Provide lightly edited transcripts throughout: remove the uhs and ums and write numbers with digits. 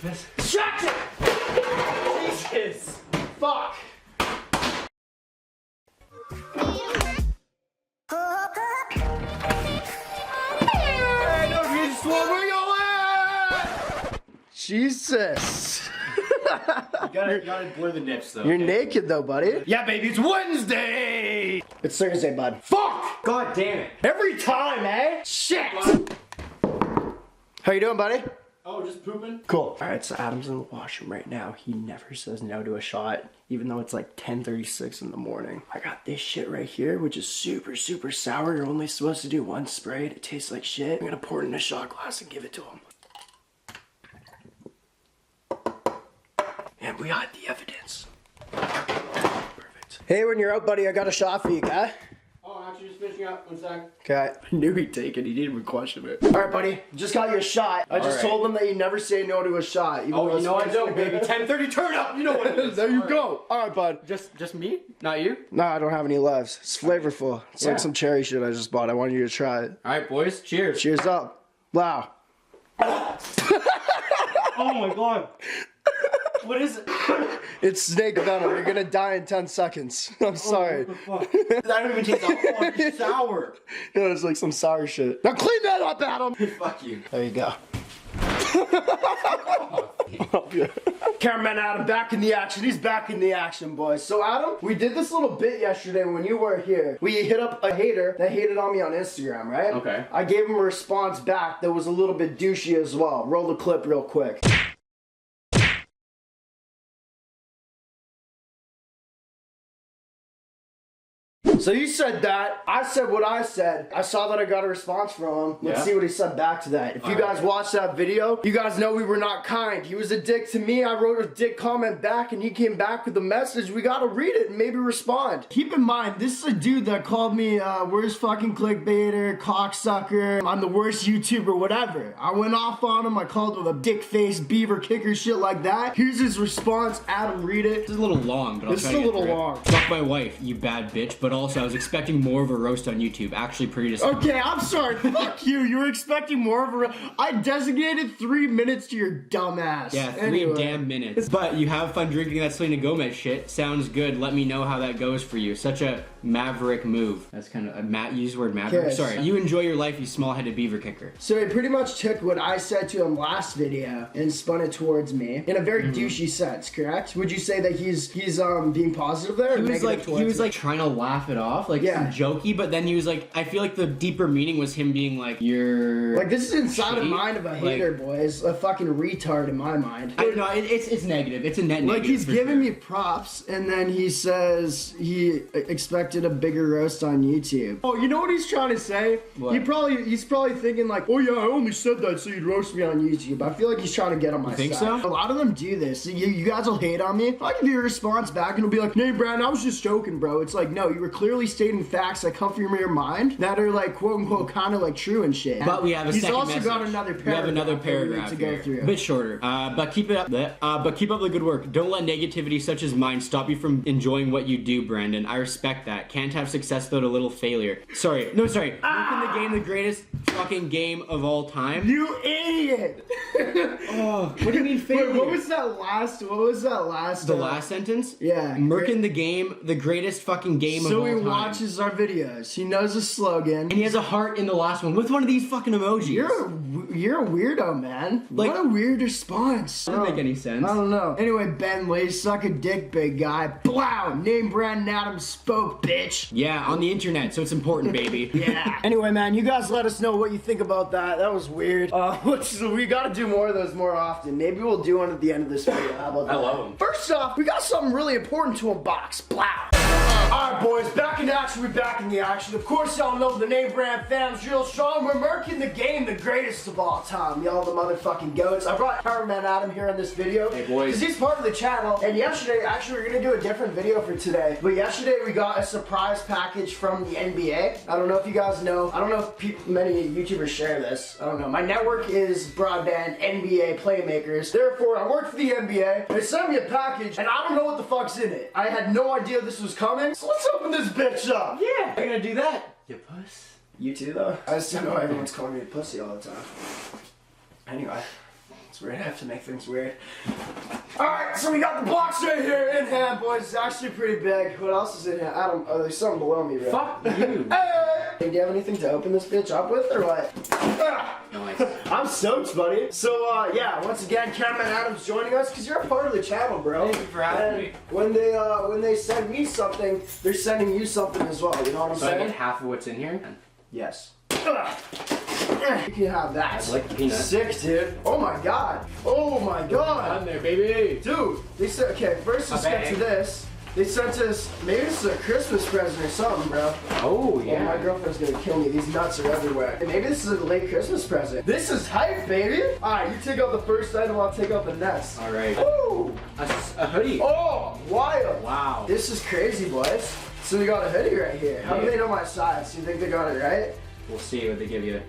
this? Distraction! Jesus! Fuck! Hey, no, you just want where you at? Jesus! You gotta blur the nips though. You're naked though, buddy. Yeah, baby, it's Wednesday! It's Thursday, bud. Fuck! God damn it. Every time, eh? Shit! How you doing, buddy? Oh, just pooping? Cool. Alright, so Adam's in the washroom right now. He never says no to a shot, even though it's like 10:36 in the morning. I got this shit right here, which is super, super sour. You're only supposed to do one spray. It tastes like shit. I'm gonna pour it in a shot glass and give it to him. And we got the evidence. Perfect. Hey, when you're out, buddy, I got a shot for you, guy. Oh, I'm actually just finishing up. 1 sec. Okay. I knew he'd take it. He didn't even question it. Alright, buddy. Just got you a shot. I just told him that you never say no to a shot. Oh, you know I don't, baby. 10:30 turn up. You know what it is. There you go. Alright, bud. Just me? Not you? No, I don't have any left. It's flavorful. It's like some cherry shit I just bought. I wanted you to try it. Alright, boys. Cheers. Cheers up. Wow. Oh my god. What is it? It's snake venom. You're gonna die in 10 seconds. I'm sorry. What the fuck? That don't even taste alcohol. It's sour. Yeah, it's like some sour shit. Now clean that up, Adam. Fuck you. There you go. Cameraman Adam back in the action. He's back in the action, boys. So Adam, we did this little bit yesterday when you were here. We hit up a hater that hated on me on Instagram, right? Okay. I gave him a response back that was a little bit douchey as well. Roll the clip real quick. So you said that, I said what I said. I saw that I got a response from him. Let's see what he said back to that. If you guys watched that video, you guys know we were not kind. He was a dick to me. I wrote a dick comment back and he came back with a message. We gotta read it and maybe respond. Keep in mind, this is a dude that called me worst fucking clickbaiter, cocksucker, I'm the worst YouTuber, whatever. I went off on him. I called him a dick face, beaver kicker, shit like that. Here's his response. Adam, read it. This is a little long, but I'll try to get through it. This is a little long. Fuck my wife, you bad bitch, but also I was expecting more of a roast on YouTube. Actually pretty disappointing. Okay, I'm sorry. Fuck you. You were expecting more of a roast. I designated 3 minutes to your dumb ass. Yeah, 3 damn minutes. But you have fun drinking that Selena Gomez shit. Sounds good. Let me know how that goes for you. Such a maverick move. That's kind of a you used the word maverick. Yes. Sorry. You enjoy your life, you small-headed beaver kicker. So he pretty much took what I said to him last video and spun it towards me in a very douchey sense, correct? Would you say that he's being positive there? He was like trying to laugh it off, like jokey, but then he was like, I feel like the deeper meaning was him being like, you're like, this is inside the mind of a hater, boys. A fucking retard in my mind. I don't know, it's negative. It's a net negative. Like, he's giving me props, and then he says he expected a bigger roast on YouTube. Oh, you know what he's trying to say? What? He's probably thinking like, oh yeah, I only said that so you'd roast me on YouTube. I feel like he's trying to get on my side. Think so? A lot of them do this. You guys will hate on me. I'll give you a response back and it'll be like, NameBran, I was just joking, bro. It's like, no, you were clearly stating facts that come from your mind that are like, quote unquote, kind of like true and shit. But we have a second message. He's also got another paragraph. We have another paragraph to go through. A bit shorter. But keep it up. But keep up the good work. Don't let negativity such as mine stop you from enjoying what you do, Brandon. I respect that. Can't have success without a little failure. Sorry. No, sorry. Making the game the greatest fucking game of all time. You idiot! Oh, what do you mean failure? Wait, what was that last? The last sentence? Yeah. Merkin the game, the greatest fucking game of all time. So he watches our videos. He knows the slogan. And he has a heart in the last one with one of these fucking emojis. You're a weirdo, man. Like, what a weird response. Doesn't make any sense. I don't know. Anyway, Bentley, suck a dick, big guy. Blow! NameBran Adam spoke, bitch. Yeah, on the internet, so it's important, baby. Yeah. Anyway, man, you guys let us know what you think about that. That was weird. We gotta do more of those more often. Maybe we'll do one at the end of this video. How about that? I love them. First off, we got something really important to unbox. Blow! Alright, boys, back in action. We're back in the action. Of course, y'all know the NameBran fam's real strong. We're murking the game, the greatest of all time. Y'all the motherfucking goats. I brought Cameraman Adam here in this video. Hey, boys. Because he's part of the channel. And yesterday, actually, we're going to do a different video for today. But yesterday, we got a surprise package from the NBA. I don't know if you guys know. I don't know if many YouTubers share this. I don't know. My network is broadband NBA playmakers. Therefore, I work for the NBA. They sent me a package, and I don't know what the fuck's in it. I had no idea this was coming. So let's open this bitch up. Yeah, I'm gonna do that. You puss. You too, though. I just don't know everyone's calling me a pussy all the time. Anyway, So we're gonna have to make things weird. Alright, so we got the box right here in hand, boys. It's actually pretty big. What else is in here? Adam, oh, there's something below me, bro. Fuck you. Hey, do you have anything to open this bitch up with, or what? Nice. I'm stoked, buddy. So, yeah, once again, Cameraman Adam's joining us, because you're a part of the channel, bro. Thank you for having me. When they send me something, they're sending you something as well, you know what I'm So I saying? get half of what's in here? Yes. You can have that. I like the peanut. Sick, dude. Oh my god. Oh my god. On there, baby. Dude, they said, okay, first let's get to this. They sent us, maybe this is a Christmas present or something, bro. Oh, yeah. Oh, my girlfriend's gonna kill me. These nuts are everywhere. And maybe this is a late Christmas present. This is hype, baby. Alright, you take out the first item, I'll take out the next. Alright. Woo! A hoodie. Oh, wild. Wow. This is crazy, boys. So we got a hoodie right here. How do they know my size? Do you think they got it right? We'll see what they give you.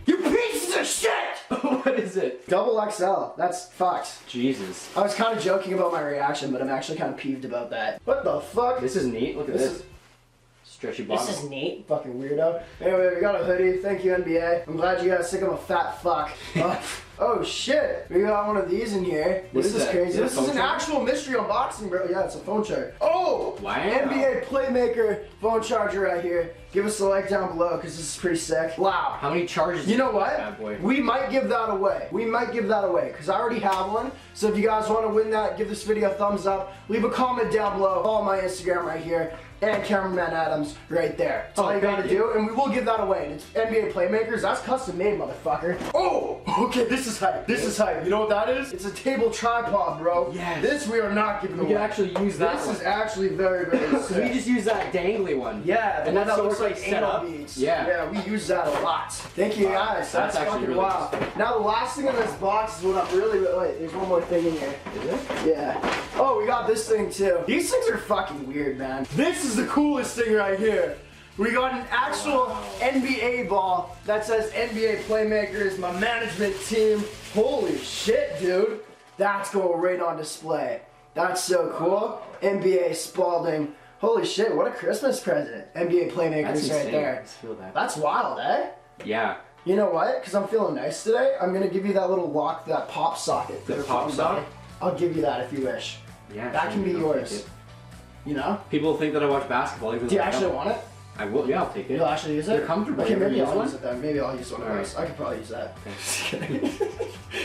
You pieces of shit! What is it? Double XL. That's fucked. Jesus. I was kind of joking about my reaction, but I'm actually kind of peeved about that. What the fuck? This is neat. Look at this. Stretchy bottom. This is neat. Fucking weirdo. Anyway, we got a hoodie. Thank you, NBA. I'm glad you guys think I'm a fat fuck. Oh shit. We got one of these in here. What This is that? crazy. Is it a This is phone an charger? actual mystery unboxing, bro. Yeah, it's a phone charger. Oh! Wow. NBA Playmaker phone charger right here. Give us a like down below because this is pretty sick. Wow. How many charges? You know what? Bad boy. We might give that away. We might give that away because I already have one. So if you guys want to win that, give this video a thumbs up. Leave a comment down below. Follow my Instagram right here. And Cameraman Adams right there. That's all you gotta do, and we will give that away. And it's NBA Playmakers. That's custom made, motherfucker. Oh, okay, this is hype. This is hype. You know what that is? It's a table tripod, bro. Yes. This we are not giving away. We can actually use that. This is actually very, very sick. We just use that dangly one. Yeah, and that's that so looks it's like set anal up. beads. Yeah. Yeah, we use that a lot. Thank you guys. That's actually fucking really wow. Now the last thing in this box is what I'm really wait, there's one more thing in here. Is it? Yeah. Oh, we got this thing too. These things are fucking weird, man. This is the coolest thing right here. We got an actual NBA ball that says NBA Playmakers, my management team. Holy shit, dude. That's going right on display. That's so cool. NBA Spalding. Holy shit, what a Christmas present. NBA Playmakers That's right insane. there. Let's feel that. That's wild, eh? Yeah. You know what? Because I'm feeling nice today, I'm going to give you that little lock, that pop socket. The pop socket? I'll give you that if you wish. Yeah. That can be I'll yours. take it. You know? People think that I watch basketball. Even Do you though I actually don't. want it? I will. Yeah, I'll take it. You'll actually use it? They're comfortable. Okay, You ever maybe use I'll one? use it then. Maybe I'll use one of All those. right. I could probably use that. Okay. Just kidding.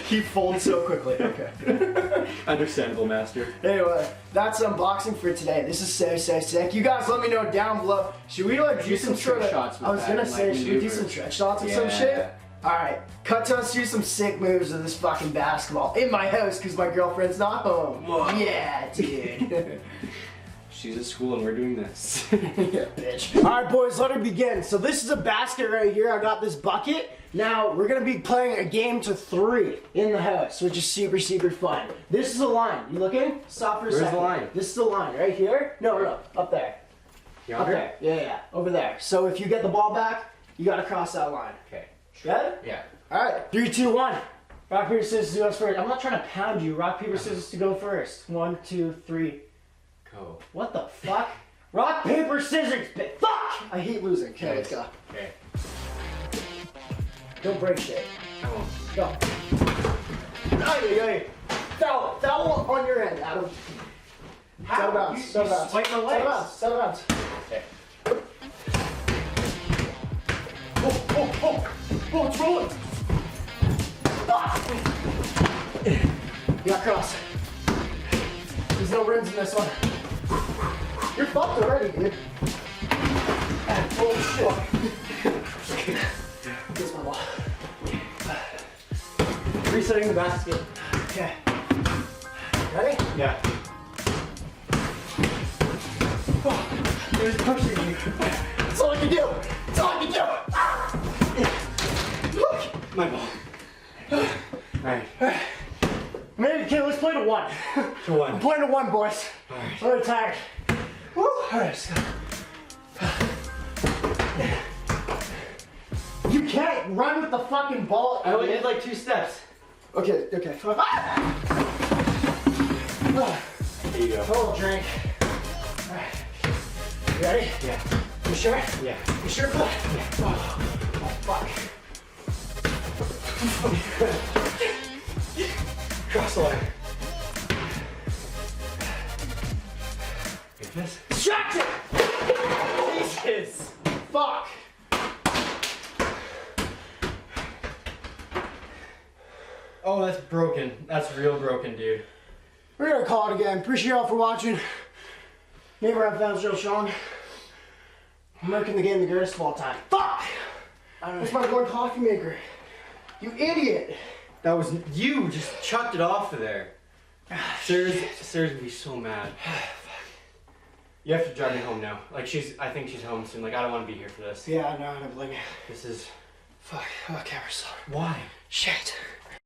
He folds so quickly. Okay. Understandable, master. Anyway, that's unboxing for today. This is so sick. You guys let me know down below. Should we like do some trick sort of, shots with I was that gonna and, say, like, should we do maneuver? some trick shots or some shit? Yeah. Alright, cut to us do some sick moves of this fucking basketball in my house because my girlfriend's not home. Whoa. Yeah, dude. She's at school and we're doing this. Yeah, bitch. Alright, boys, let her begin. So this is a basket right here. I got this bucket. Now, we're gonna be playing a game to 3 in the house, which is super, super fun. This is a line. You looking? Stop for a Where's second. the line? This is the line, right here? No, up there. Yonder? Up there. Yeah, over there. So if you get the ball back, you gotta cross that line. Okay. Good? Yeah. Alright, 3, 2, 1. Rock, paper, scissors to go first. I'm not trying to pound you. Rock, paper, scissors to go first. 1, 2, 3. Go. What the fuck? Rock, paper, scissors, fuck! I hate losing. Okay, let's go. Okay. Don't break shit. I won't. Go. Ay. Foul on your end, Adam. Set it out. Set it out. Spike my Set it legs. out. Set it out. Okay. Oh, it's rolling. You got cross. There's no rims in this one. You're fucked already, dude. Oh shit. Here's my ball. Resetting the basket. Okay. Ready? Yeah. Oh, he was pushing me. That's all I can do. That's all I can do. Look. My ball. Alright. Maybe, okay, let's play to 1. To 1. I'm playing to 1, boys. Alright. I'm tired. Woo. Alright, let's go. You can't run with the fucking ball. I only did like 2 steps. Okay. Ah! There you go. Total drink. Alright. You ready? Yeah. You sure? Yeah. You sure for that? Yeah. Oh, fuck. Cross the line. Get this. Distracted! Jesus! Fuck! Oh, that's broken. That's real broken, dude. We're gonna call it again. Appreciate y'all for watching. NameBran fans, Joe Sean. American the game, the greatest of all time. Fuck! That's my one coffee maker. You idiot! That was you. Just chucked it off of there. Sarah's gonna be so mad. You have to drive me home now. Like I think she's home soon. Like I don't want to be here for this. Yeah, I know. I don't blame you. This is. Fuck. Oh, camera's slow. Why? Shit.